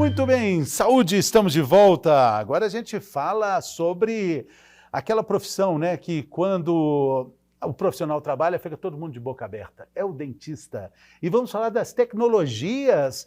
Muito bem, saúde, estamos de volta. Agora a gente fala sobre aquela profissão, né, que quando o profissional trabalha, fica todo mundo de boca aberta. É o dentista. E vamos falar das tecnologias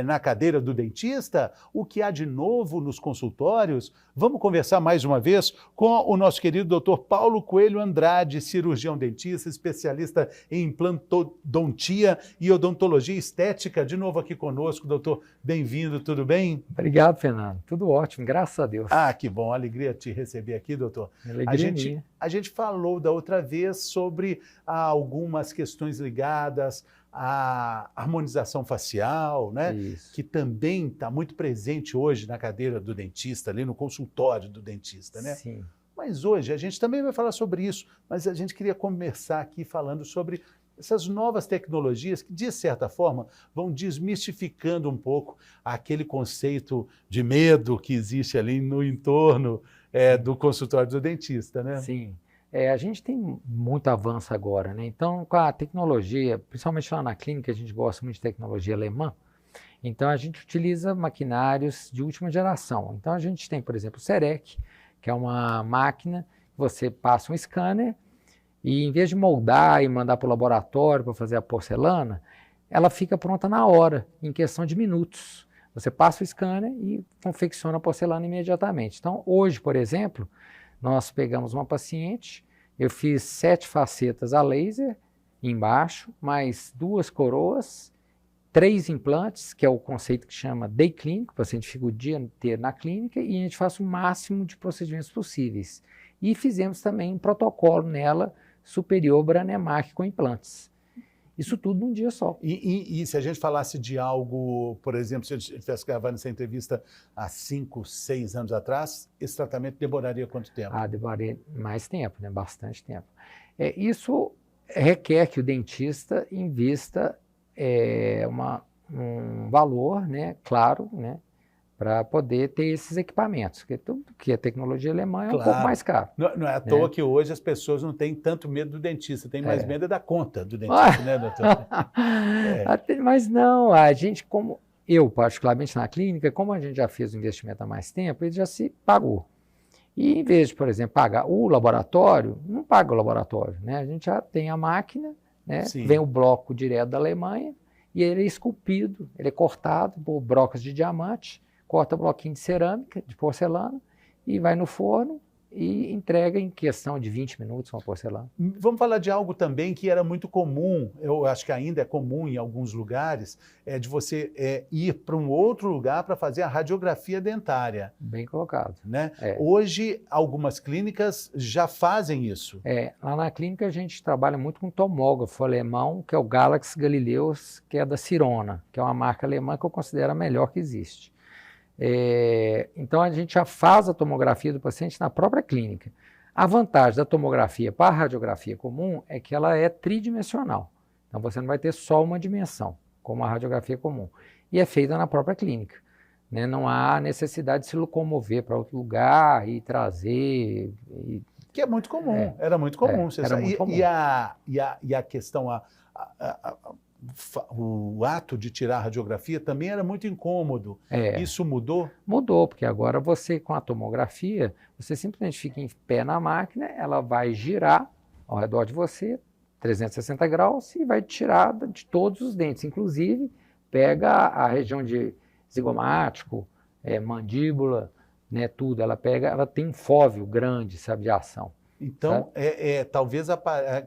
na cadeira do dentista, o que há de novo nos consultórios. Vamos conversar mais uma vez com o nosso querido Dr. Paulo Coelho Andrade, cirurgião dentista, especialista em implantodontia e odontologia estética. De novo aqui conosco, doutor. Bem-vindo, tudo bem? Obrigado, Fernando. Tudo ótimo, graças a Deus. Ah, que bom. Alegria te receber aqui, doutor. Alegria minha. A gente falou da outra vez sobre algumas questões ligadas à harmonização facial, né? Isso. Que também está muito presente hoje na cadeira do dentista, ali no consultório do dentista, né? Sim. Mas hoje a gente também vai falar sobre isso, mas a gente queria começar aqui falando sobre essas novas tecnologias que, de certa forma, vão desmistificando um pouco aquele conceito de medo que existe ali no entorno do consultório do dentista, né? Sim. A gente tem muito avanço agora, né? Então, com a tecnologia, principalmente lá na clínica, a gente gosta muito de tecnologia alemã, então a gente utiliza maquinários de última geração. Então, a gente tem, por exemplo, o CEREC, que é uma máquina que você passa um scanner e, em vez de moldar e mandar para o laboratório para fazer a porcelana, ela fica pronta na hora, em questão de minutos. Você passa o scanner e confecciona a porcelana imediatamente. Então, hoje, por exemplo, nós pegamos uma paciente, eu fiz 7 facetas a laser embaixo, mais 2 coroas, 3 implantes, que é o conceito que chama day clinic, o paciente fica o dia inteiro na clínica e a gente faz o máximo de procedimentos possíveis. E fizemos também um protocolo nela superior Branemark com implantes. Isso tudo num dia só. E se a gente falasse de algo, por exemplo, se a gente estivesse gravando essa entrevista há 5, 6 anos atrás, esse tratamento demoraria quanto tempo? Demoraria mais tempo, né? Bastante tempo. Isso requer que o dentista invista um valor, né? Claro, né? Para poder ter esses equipamentos, porque tudo que é tecnologia alemã é um pouco mais caro. Não é à toa que hoje as pessoas não têm tanto medo do dentista, têm mais medo da conta do dentista, né, doutor? Mas não, a gente, como eu particularmente na clínica, como a gente já fez o investimento há mais tempo, ele já se pagou. E em vez de, por exemplo, pagar o laboratório, não paga o laboratório, né? A gente já tem a máquina, né? Vem o bloco direto da Alemanha e ele é esculpido, ele é cortado por brocas de diamante, corta bloquinho de cerâmica, de porcelana, e vai no forno e entrega em questão de 20 minutos uma porcelana. Vamos falar de algo também que era muito comum, eu acho que ainda é comum em alguns lugares, de você ir para um outro lugar para fazer a radiografia dentária. Bem colocado. Né? Hoje, algumas clínicas já fazem isso. Lá na clínica a gente trabalha muito com tomógrafo alemão, que é o Galax Galileus, que é da Sirona, que é uma marca alemã que eu considero a melhor que existe. Então a gente já faz a tomografia do paciente na própria clínica. A vantagem da tomografia para a radiografia comum é que ela é tridimensional. Então você não vai ter só uma dimensão, como a radiografia comum. E é feita na própria clínica, né? Não há necessidade de se locomover para outro lugar e trazer. Que é muito comum, era muito comum. Era muito comum. E a questão, o ato de tirar a radiografia também era muito incômodo. Isso mudou? Mudou, porque agora você, com a tomografia, você simplesmente fica em pé na máquina, ela vai girar ao redor de você, 360 graus, e vai tirar de todos os dentes. Inclusive, pega a região de zigomático, mandíbula, né, tudo. Ela tem um fóveo grande, sabe, de ação. Então, talvez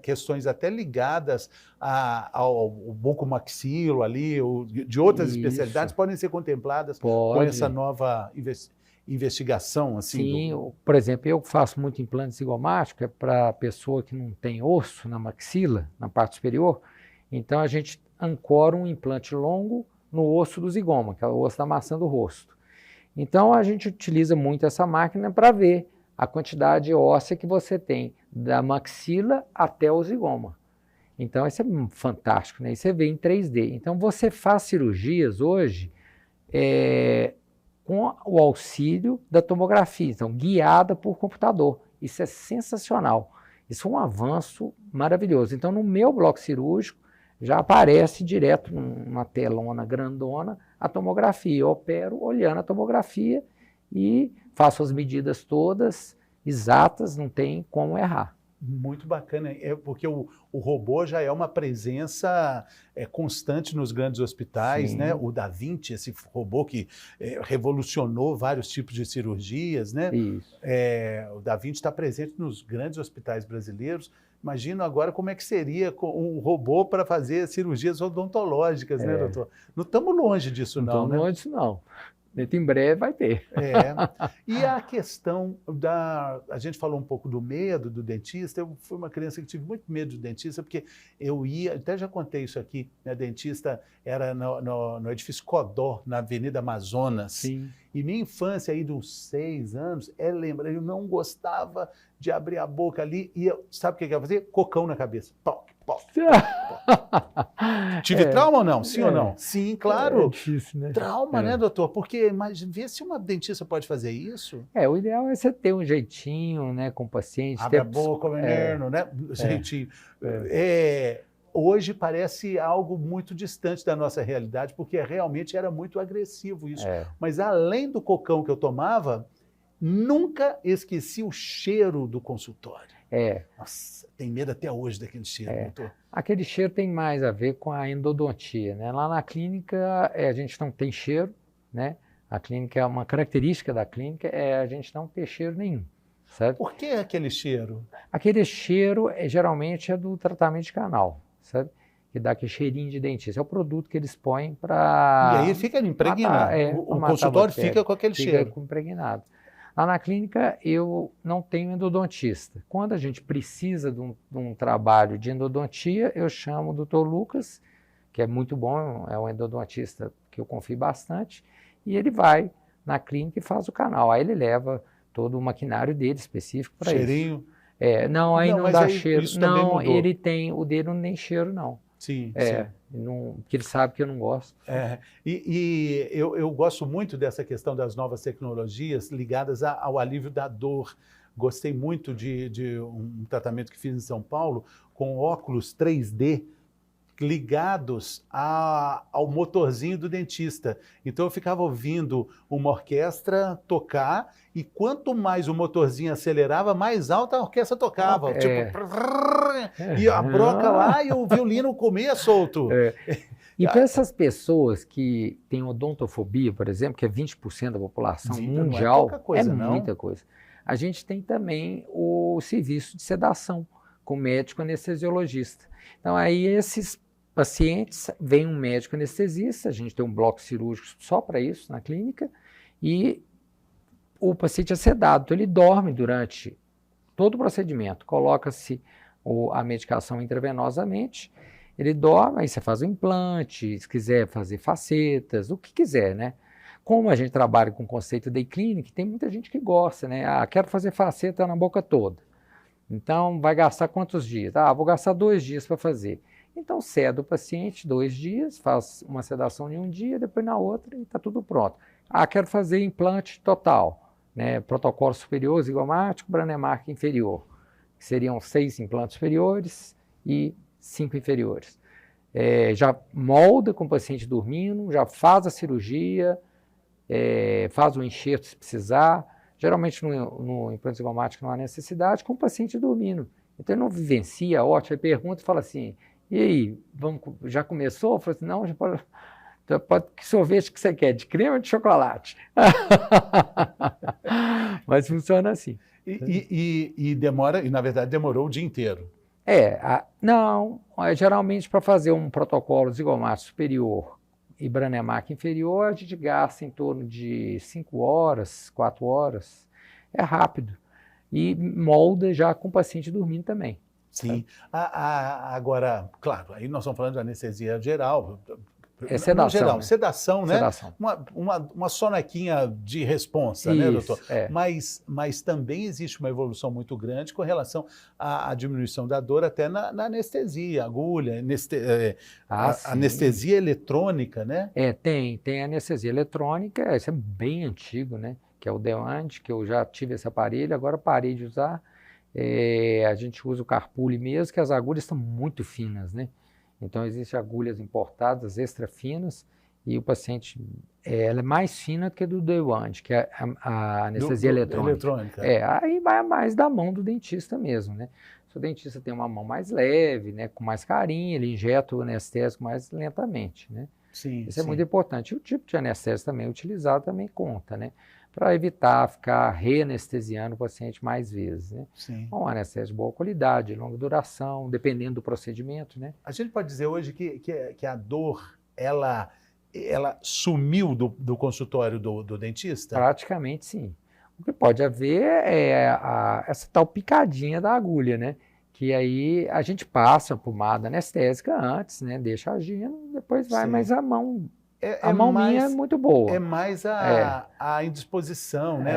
questões até ligadas ao bucomaxilo ali, ou de outras especialidades, podem ser contempladas com essa nova investigação. Assim, sim, por exemplo, eu faço muito implante zigomático, para pessoa que não tem osso na maxila, na parte superior, então a gente ancora um implante longo no osso do zigoma, que é o osso da maçã do rosto. Então, a gente utiliza muito essa máquina para ver a quantidade óssea que você tem da maxila até o zigoma. Então, isso é fantástico, né? E você vê em 3D. Então, você faz cirurgias hoje com o auxílio da tomografia, então, guiada por computador. Isso é sensacional. Isso é um avanço maravilhoso. Então, no meu bloco cirúrgico, já aparece direto numa telona grandona a tomografia. Eu opero olhando a tomografia e faço as medidas todas exatas, não tem como errar. Muito bacana, porque o robô já é uma presença constante nos grandes hospitais, Sim. né? O Da Vinci, esse robô que revolucionou vários tipos de cirurgias, né? Isso. O Da Vinci está presente nos grandes hospitais brasileiros. Imagino agora como é que seria um robô para fazer cirurgias odontológicas, né, doutor? Não estamos longe disso, Não não, estamos né? longe disso, não. Dentro em breve vai ter. E a questão a gente falou um pouco do medo do dentista. Eu fui uma criança que tive muito medo do dentista, porque eu ia, até já contei isso aqui, minha dentista era no edifício Codó, na Avenida Amazonas. Sim. E minha infância aí de uns 6 anos, eu não gostava de abrir a boca ali e sabe o que eu ia fazer? Cocão na cabeça. Pau, pau. Tive trauma ou não? Sim ou não? Sim, claro. É difícil, né? Trauma, né, doutor? Porque vê se uma dentista pode fazer isso. O ideal é você ter um jeitinho, né, com o paciente. Abre a boca, menino, né? Jeitinho. Hoje parece algo muito distante da nossa realidade, porque realmente era muito agressivo isso. Mas além do cocão que eu tomava, nunca esqueci o cheiro do consultório. Nossa, tem medo até hoje daquele cheiro, doutor. Aquele cheiro tem mais a ver com a endodontia, né? Lá na clínica a gente não tem cheiro, né? A clínica é uma característica da clínica, a gente não ter cheiro nenhum, certo? Por que aquele cheiro? Aquele cheiro geralmente é do tratamento de canal, sabe? Que dá aquele cheirinho de dentista. É o produto que eles põem para... E aí fica impregnado. O consultório fica com aquele cheiro. Fica impregnado. Lá na clínica eu não tenho endodontista. Quando a gente precisa de um trabalho de endodontia, eu chamo o Dr. Lucas, que é muito bom, é um endodontista que eu confio bastante, e ele vai na clínica e faz o canal. Aí ele leva todo o maquinário dele específico para isso. Cheirinho? Não, aí não dá cheiro. Não, ele tem, o dele não tem cheiro, não. Sim, Porque ele sabe que eu não gosto. E eu gosto muito dessa questão das novas tecnologias ligadas ao alívio da dor. Gostei muito de um tratamento que fiz em São Paulo com óculos 3D ligados ao motorzinho do dentista. Então eu ficava ouvindo uma orquestra tocar e quanto mais o motorzinho acelerava, mais alta a orquestra tocava. E a broca lá e o violino comia solto. E para essas pessoas que têm odontofobia, por exemplo, que é 20% da população mundial, não é pouca coisa, não. Muita coisa. A gente tem também o serviço de sedação com médico anestesiologista. Então aí esses pacientes, vem um médico anestesista, a gente tem um bloco cirúrgico só para isso na clínica, e o paciente é sedado, então ele dorme durante todo o procedimento, coloca-se a medicação intravenosamente, ele dorme, aí você faz o implante, se quiser fazer facetas, o que quiser, né? Como a gente trabalha com o conceito de clínica, tem muita gente que gosta, né? Quero fazer faceta na boca toda. Então, vai gastar quantos dias? Vou gastar 2 dias para fazer. Então, ceda o paciente 2 dias, faz uma sedação em um dia, depois na outra e está tudo pronto. Quero fazer implante total, né? Protocolo superior, zigomático, Branemark inferior, que seriam 6 implantes superiores e 5 inferiores. Já molda com o paciente dormindo, já faz a cirurgia, faz o enxerto se precisar. Geralmente no implante zigomático não há necessidade, com o paciente dormindo. Então ele não vivencia, ótimo, ele pergunta e fala assim, e aí, já começou? Eu falo assim, não, já pode... Que sorvete que você quer, de creme ou de chocolate? Mas funciona assim. E demora, e na verdade demorou o dia inteiro. Não, geralmente para fazer um protocolo zigomático superior e Branemark inferior, a gente gasta em torno de 5 horas, 4 horas, é rápido. E molda já com o paciente dormindo também. Sim. Agora, claro, aí nós estamos falando de anestesia geral. Sedação. Geral, né? Sedação, né? Sedação. Uma sonequinha de responsa, né, doutor? Mas também existe uma evolução muito grande com relação à diminuição da dor até na anestesia, agulha, anestesia eletrônica, né? Tem anestesia eletrônica, isso é bem antigo, né? Que é o Dewand, que eu já tive esse aparelho, agora parei de usar. A gente usa o Carpuli mesmo, que as agulhas são muito finas, né? Então existem agulhas importadas extra finas e o paciente, ela é mais fina do que do day one, que é a anestesia eletrônica. Aí vai mais da mão do dentista mesmo, né? Se o dentista tem uma mão mais leve, né, com mais carinho, ele injeta o anestésico mais lentamente, né? Sim, Isso é muito importante. E o tipo de anestésico também utilizado também conta, né? Para evitar ficar reanestesiando o paciente mais vezes, né? Sim. Um anestésico de boa qualidade, longa duração, dependendo do procedimento, né? A gente pode dizer hoje que a dor, ela sumiu do consultório do dentista? Praticamente sim. O que pode haver é essa tal picadinha da agulha, né? Que aí a gente passa a pomada anestésica antes, né? Deixa agindo, depois vai, Sim. Mas a mão minha é muito boa. É mais a indisposição, né?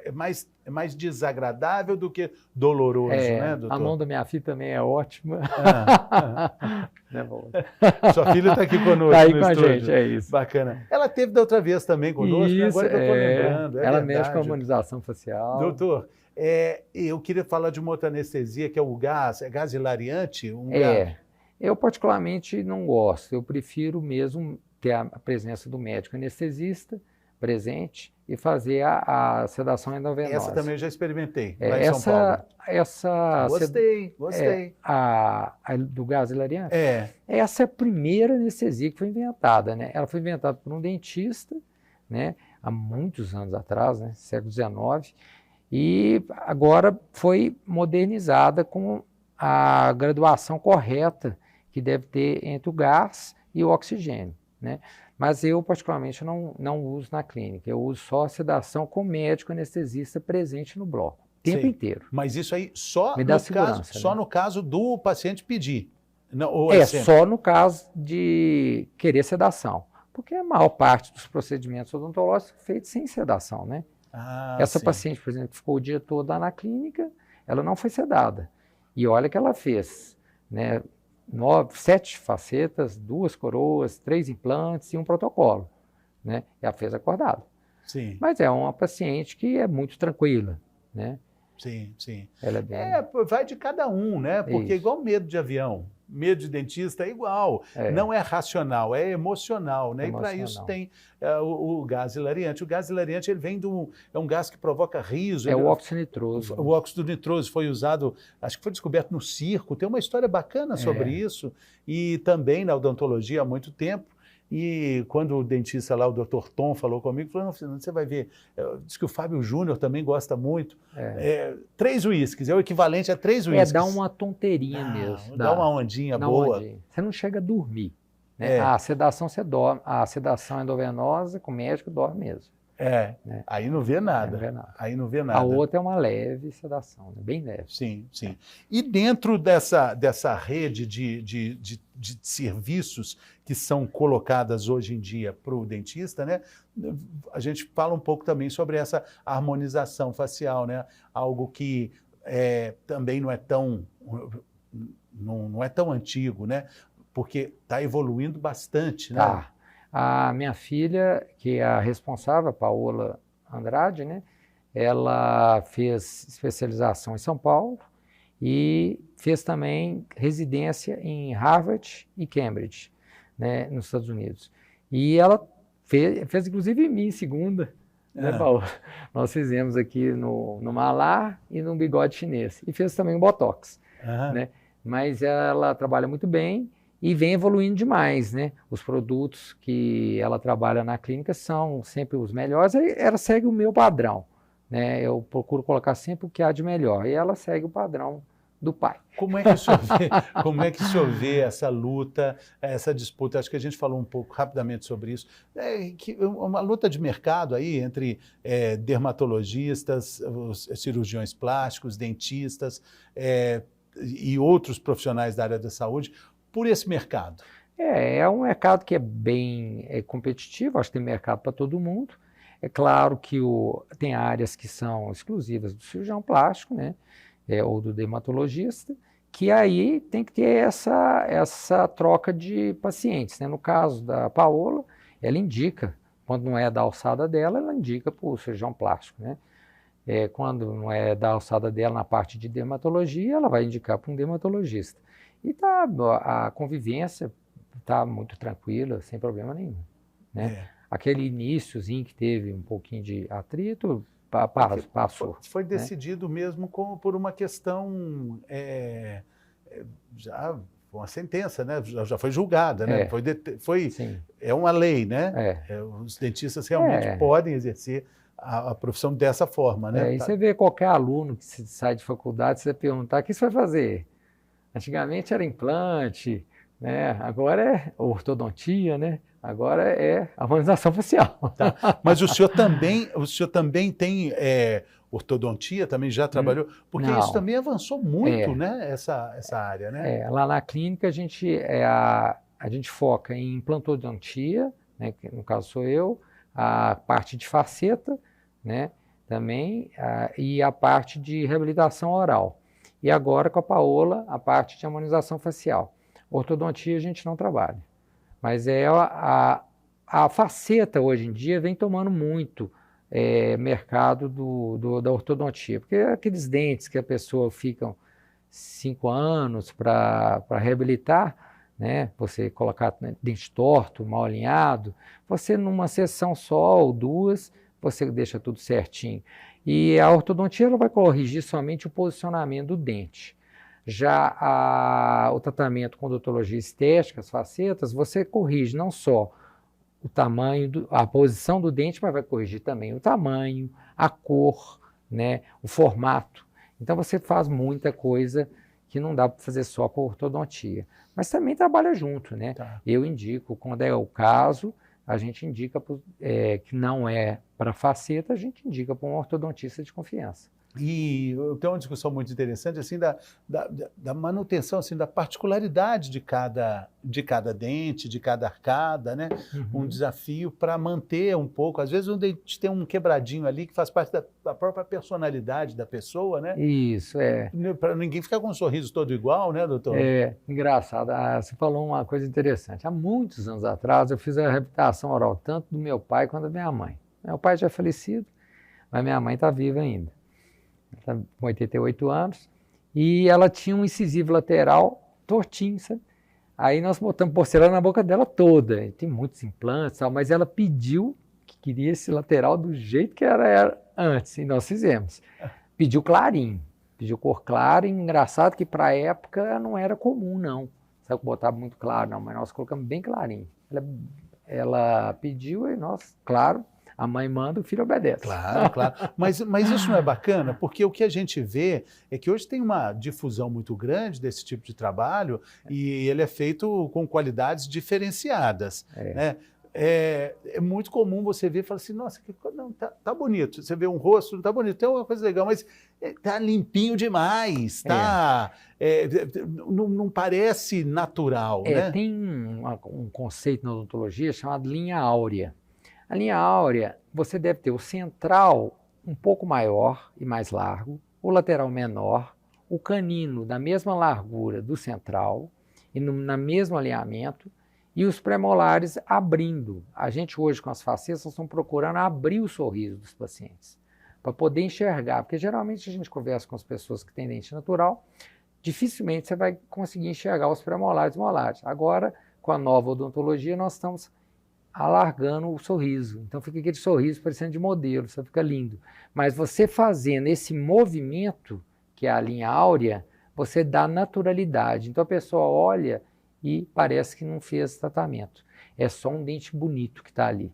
É mais desagradável do que doloroso, né, doutor? A mão da minha filha também é ótima. Sua filha está aqui conosco. Está aí no com estúdio. a gente, é isso. Bacana. Ela teve da outra vez também conosco, isso, né? Agora que eu estou lembrando. Ela mexe com a harmonização facial. Doutor, eu queria falar de uma outra anestesia, que é o gás. É gás hilariante? Gás. Eu particularmente não gosto. Eu prefiro mesmo ter a presença do médico anestesista presente e fazer a sedação endovenosa. Essa também eu já experimentei, lá em São Paulo. Gostei. A do gás hilariante? Essa é a primeira anestesia que foi inventada, né? Ela foi inventada por um dentista, né? Há muitos anos atrás, né? Século XIX, e agora foi modernizada com a graduação correta que deve ter entre o gás e o oxigênio, né? Mas eu, particularmente, não uso na clínica. Eu uso só a sedação com médico anestesista presente no bloco, o tempo inteiro. Mas isso aí só, no caso do paciente pedir? Não, só no caso de querer sedação. Porque a maior parte dos procedimentos odontológicos é feito sem sedação, né? Essa paciente, por exemplo, que ficou o dia todo lá na clínica, ela não foi sedada. E olha que ela fez, né? 7 facetas, 2 coroas, 3 implantes e um protocolo, né? Ela fez acordado. Sim. Mas é uma paciente que é muito tranquila, né? Sim. Ela é bem... vai de cada um, né? Porque igual medo de avião, medo de dentista é igual. Não é racional, é emocional, né? E para isso tem o gás hilariante. O gás hilariante, ele vem é um gás que provoca riso. O óxido nitroso. O óxido nitroso foi usado, acho que foi descoberto no circo. Tem uma história bacana sobre isso. E também na odontologia há muito tempo. E quando o dentista lá, o Dr. Tom, falou comigo, falou, não, você vai ver, diz que o Fábio Júnior também gosta muito. 3 uísques, é o equivalente a 3 uísques. Dá uma tonteirinha mesmo. Dá uma ondinha boa. Você não chega a dormir. Né? A sedação você dorme, a sedação endovenosa com o médico dorme mesmo. Né? Aí não vê nada. Aí não vê nada. A outra é uma leve sedação, né? Bem leve. Sim. E dentro dessa rede de serviços que são colocadas hoje em dia para o dentista, né? A gente fala um pouco também sobre essa harmonização facial, né? Algo que também não é tão antigo, né? Porque está evoluindo bastante, né? A minha filha, que é a responsável, a Paola Andrade, né? Ela fez especialização em São Paulo e fez também residência em Harvard e Cambridge, né, nos Estados Unidos. E ela fez inclusive em mim em segunda, né, Paola? Nós fizemos aqui no malar e no bigode chinês. E fez também o Botox, né? Mas ela trabalha muito bem e vem evoluindo demais, né? Os produtos que ela trabalha na clínica são sempre os melhores, e ela segue o meu padrão, né? Eu procuro colocar sempre o que há de melhor, e ela segue o padrão do pai. Como é que o senhor vê essa luta, essa disputa? Acho que a gente falou um pouco rapidamente sobre isso. Uma luta de mercado aí entre dermatologistas, os cirurgiões plásticos, dentistas e outros profissionais da área da saúde, por esse mercado. É um mercado que é bem competitivo, acho que tem mercado para todo mundo. É claro que tem áreas que são exclusivas do cirurgião plástico, né? Ou do dermatologista, que aí tem que ter essa troca de pacientes, né? No caso da Paola, ela indica, quando não é da alçada dela, ela indica para o cirurgião plástico, né? Quando não é da alçada dela na parte de dermatologia, ela vai indicar para um dermatologista. E a convivência está muito tranquila, sem problema nenhum, né? Aquele iniciozinho que teve um pouquinho de atrito, passou. Foi decidido, né, mesmo por uma questão, já uma sentença, né? Já foi julgada, né? É uma lei, né? Os dentistas realmente podem exercer a profissão dessa forma, né? E você vê qualquer aluno que sai de faculdade, você perguntar, o que você vai fazer? Antigamente era implante, né? Agora é ortodontia, né? Agora é harmonização facial. Tá. Mas o senhor também tem ortodontia, também já trabalhou? Porque isso também avançou muito, né? Essa área, né? Lá na clínica a gente foca em implantodontia, né? Que no caso sou eu, a parte de faceta, né? Também, e a parte de reabilitação oral. E agora com a Paola, a parte de harmonização facial. Ortodontia a gente não trabalha. Mas a faceta hoje em dia vem tomando muito mercado da ortodontia. Porque aqueles dentes que a pessoa fica 5 anos para reabilitar, né? Você colocar dente torto, mal alinhado, você numa sessão só ou duas, você deixa tudo certinho. E a ortodontia ela vai corrigir somente o posicionamento do dente. Já o tratamento com odontologia estética, as facetas, você corrige não só o tamanho, a posição do dente, mas vai corrigir também o tamanho, a cor, né, o formato. Então você faz muita coisa que não dá para fazer só com a ortodontia. Mas também trabalha junto, né? Tá. Eu indico, quando é o caso, a gente indica que não é para faceta, a gente indica para um ortodontista de confiança. E tem uma discussão muito interessante assim da manutenção, assim, da particularidade de cada dente, de cada arcada, né? Uhum. Um desafio para manter um pouco. Às vezes o dente tem um quebradinho ali que faz parte da própria personalidade da pessoa, né? Isso, Para ninguém ficar com um sorriso todo igual, né, doutor? Engraçado. Você falou uma coisa interessante. Há muitos anos atrás eu fiz a reabilitação oral, tanto do meu pai quanto da minha mãe. Meu pai já é falecido, mas minha mãe está viva ainda. Ela está com 88 anos, e ela tinha um incisivo lateral tortinho, sabe? Aí nós botamos porcelana na boca dela toda, e tem muitos implantes, mas ela pediu que queria esse lateral do jeito que era antes, e nós fizemos. Pediu clarinho, pediu cor clara, e engraçado que para a época não era comum, não. Sabe que botava muito claro, não, mas nós colocamos bem clarinho. Ela pediu e nós, claro, a mãe manda, o filho obedece. Claro, claro. Mas isso não é bacana, porque o que a gente vê é que hoje tem uma difusão muito grande desse tipo de trabalho e ele é feito com qualidades diferenciadas, né? É muito comum você ver e falar assim, nossa, não, tá bonito. Você vê um rosto, não tá bonito, tem uma coisa legal, mas tá limpinho demais, não parece natural, né? Tem um conceito na odontologia chamado linha áurea. A linha áurea, você deve ter o central um pouco maior e mais largo, o lateral menor, o canino da mesma largura do central e no mesmo alinhamento, e os premolares abrindo. A gente hoje com as facetas estamos procurando abrir o sorriso dos pacientes, para poder enxergar, porque geralmente a gente conversa com as pessoas que têm dente natural, dificilmente você vai conseguir enxergar os premolares e molares. Agora, com a nova odontologia, nós estamos alargando o sorriso. Então fica aquele sorriso parecendo de modelo, isso fica lindo. Mas você fazendo esse movimento, que é a linha áurea, você dá naturalidade. Então a pessoa olha e parece que não fez tratamento. É só um dente bonito que está ali.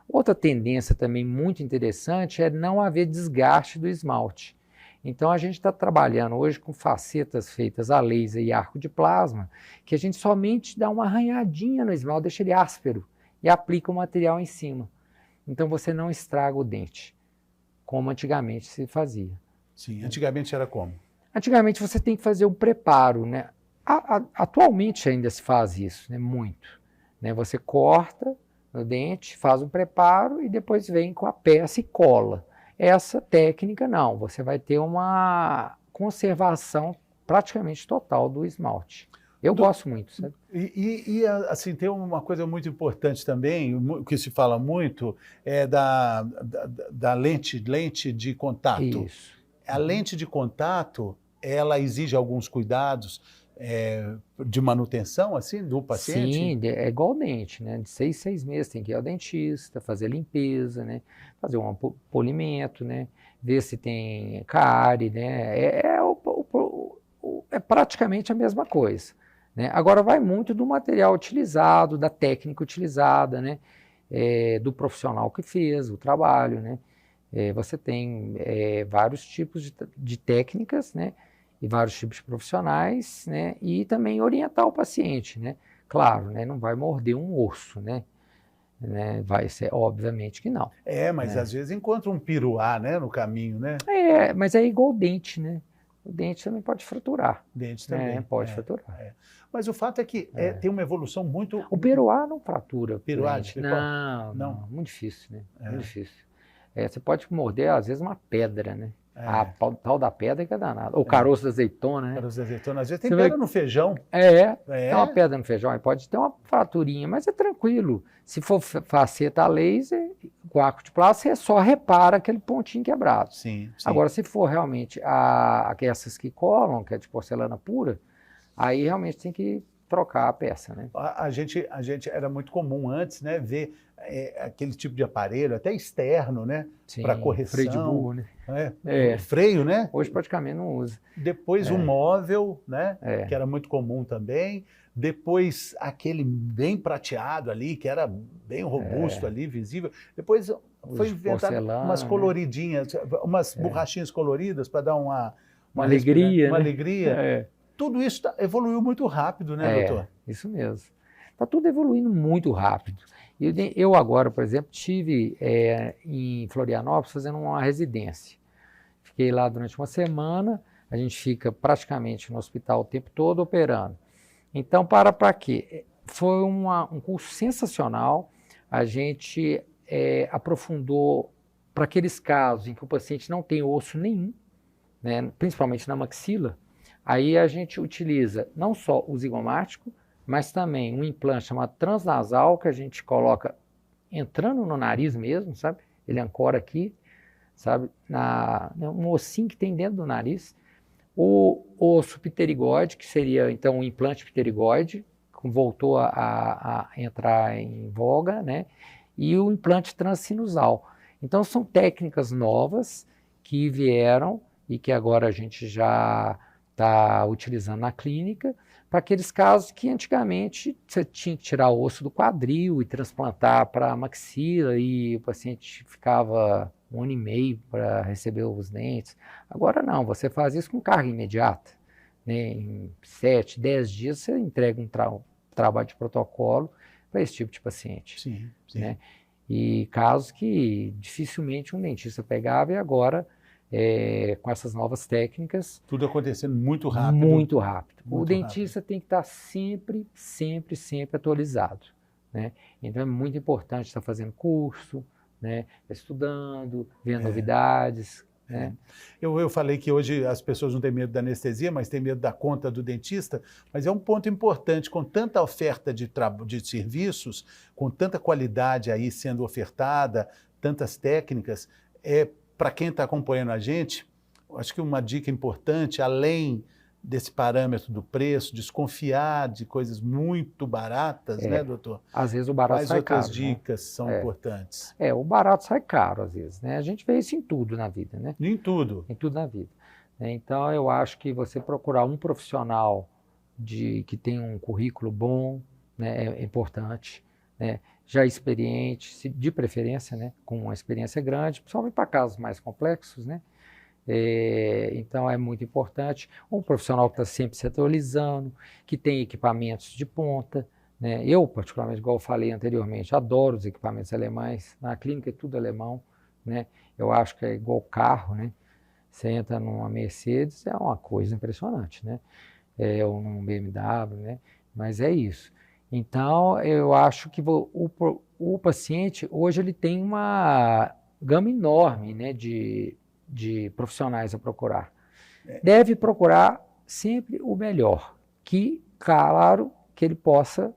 Outra tendência também muito interessante é não haver desgaste do esmalte. Então a gente está trabalhando hoje com facetas feitas a laser e arco de plasma, que a gente somente dá uma arranhadinha no esmalte, deixa ele áspero, e aplica o material em cima. Então você não estraga o dente, como antigamente se fazia. Sim, antigamente era como? Antigamente você tem que fazer um preparo, né? Atualmente ainda se faz isso, né? Muito. Né? Você corta no dente, faz um preparo e depois vem com a peça e cola. Essa técnica não, você vai ter uma conservação praticamente total do esmalte. Eu gosto muito, sabe? E assim, tem uma coisa muito importante também, que se fala muito, é da lente de contato. Isso. A lente de contato, ela exige alguns cuidados de manutenção, assim, do paciente? Sim, é igual o dente, né? De 6 meses tem que ir ao dentista, fazer limpeza, né? Fazer um polimento, né? Ver se tem cárie, né? É praticamente a mesma coisa, né? Agora vai muito do material utilizado, da técnica utilizada, né? Do profissional que fez o trabalho, né? Você tem vários tipos de técnicas, né? E vários tipos de profissionais, né? E também orientar o paciente, né? Claro, né? Não vai morder um osso, né? Vai ser, obviamente que não. Mas às vezes encontra um piruá, né, no caminho, né? Mas é igual o dente, né? O dente também pode fraturar. Dente também. Pode fraturar. Mas o fato é que tem uma evolução muito... O peruá não fratura. Peruá, dente. Não, muito difícil, né? Muito difícil. Você pode morder, às vezes, uma pedra, né? A tal da pedra que é danada. O caroço da azeitona, né? Caroço da azeitona, às vezes tem pedra no feijão. Tem uma pedra no feijão, aí pode ter uma fraturinha, mas é tranquilo. Se for faceta a laser, com arco de plástico, você só repara aquele pontinho quebrado. Sim. Agora, se for realmente essas que colam, que é de porcelana pura, aí realmente tem que trocar a peça, né? A gente era muito comum antes, né, ver aquele tipo de aparelho, até externo, né, para correção. Freio de burro, né? Freio, né? Hoje praticamente não usa. Depois o móvel, né, que era muito comum também. Depois aquele bem prateado ali, que era bem robusto ali, visível. Depois foi inventado umas coloridinhas, umas borrachinhas coloridas para dar uma alegria, uma né? alegria. Tudo isso evoluiu muito rápido, né, doutor? Isso mesmo. Está tudo evoluindo muito rápido. Eu agora, por exemplo, estive em Florianópolis fazendo uma residência. Fiquei lá durante uma semana, a gente fica praticamente no hospital o tempo todo operando. Então, para quê? Foi um curso sensacional, a gente aprofundou para aqueles casos em que o paciente não tem osso nenhum, né, principalmente na maxila. Aí a gente utiliza não só o zigomático, mas também um implante chamado transnasal, que a gente coloca entrando no nariz mesmo, sabe? Ele ancora aqui, sabe? Um ossinho que tem dentro do nariz. O osso pterigóide, que seria então um implante pterigóide, que voltou a entrar em voga, né? E o implante transsinusal. Então são técnicas novas que vieram e que agora a gente já está utilizando na clínica, para aqueles casos que antigamente você tinha que tirar o osso do quadril e transplantar para a maxila e o paciente ficava 1 ano e meio para receber os dentes. Agora não, você faz isso com carga imediata, né? Em 7, 10 dias você entrega um trabalho de protocolo para esse tipo de paciente. Sim. Né? E casos que dificilmente um dentista pegava e agora... com essas novas técnicas. Tudo acontecendo muito rápido. Muito rápido. O dentista tem que estar sempre atualizado, né? Então é muito importante estar fazendo curso, né? Estudando, vendo novidades. Né? Eu falei que hoje as pessoas não têm medo da anestesia, mas têm medo da conta do dentista, mas é um ponto importante, com tanta oferta de serviços, com tanta qualidade aí sendo ofertada, tantas técnicas, para quem está acompanhando a gente, acho que uma dica importante, além desse parâmetro do preço, desconfiar de coisas muito baratas, né, doutor? Às vezes o barato sai caro. Quais outras dicas são importantes? O barato sai caro, às vezes, né? A gente vê isso em tudo na vida, né? Em tudo? Em tudo na vida. Então, eu acho que você procurar um profissional que tem um currículo bom, né, é importante, né? Já experiente, de preferência, né, com uma experiência grande, principalmente para casos mais complexos, né? Então é muito importante um profissional que está sempre se atualizando, que tem equipamentos de ponta, né? Eu, particularmente, igual eu falei anteriormente, adoro os equipamentos alemães, na clínica é tudo alemão, né? Eu acho que é igual carro, né? Você entra numa Mercedes, é uma coisa impressionante, né? Ou num BMW, né? Mas é isso. Então, eu acho que o paciente, hoje, ele tem uma gama enorme, né, de profissionais a procurar. Deve procurar sempre o melhor, claro, que ele possa...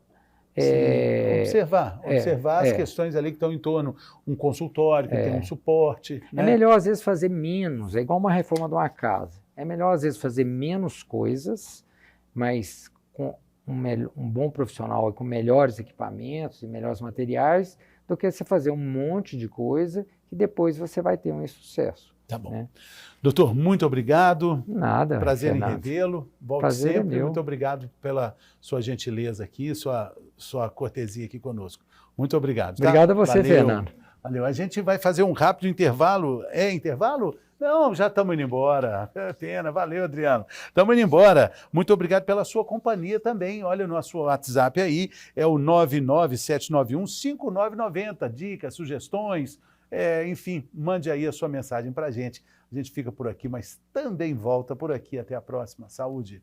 observar as questões ali que estão em torno, um consultório que tem um suporte. Né? É melhor, às vezes, fazer menos, é igual uma reforma de uma casa. É melhor, às vezes, fazer menos coisas, mas com um bom profissional e com melhores equipamentos e melhores materiais, do que você fazer um monte de coisa que depois você vai ter um insucesso. Tá bom. Né? Doutor, muito obrigado. Nada. Prazer Fernando. em revê-lo. Volte Prazer é sempre. meu. Muito obrigado pela sua gentileza aqui, sua cortesia aqui conosco. Muito obrigado. Obrigado a você, Valeu. Fernando. Valeu. A gente vai fazer um rápido intervalo. É intervalo? Não, já estamos indo embora. É pena. Valeu, Adriano. Estamos indo embora. Muito obrigado pela sua companhia também. Olha o nosso WhatsApp aí, é o 99791-5990. Dicas, sugestões, enfim, mande aí a sua mensagem para a gente. A gente fica por aqui, mas também volta por aqui. Até a próxima. Saúde.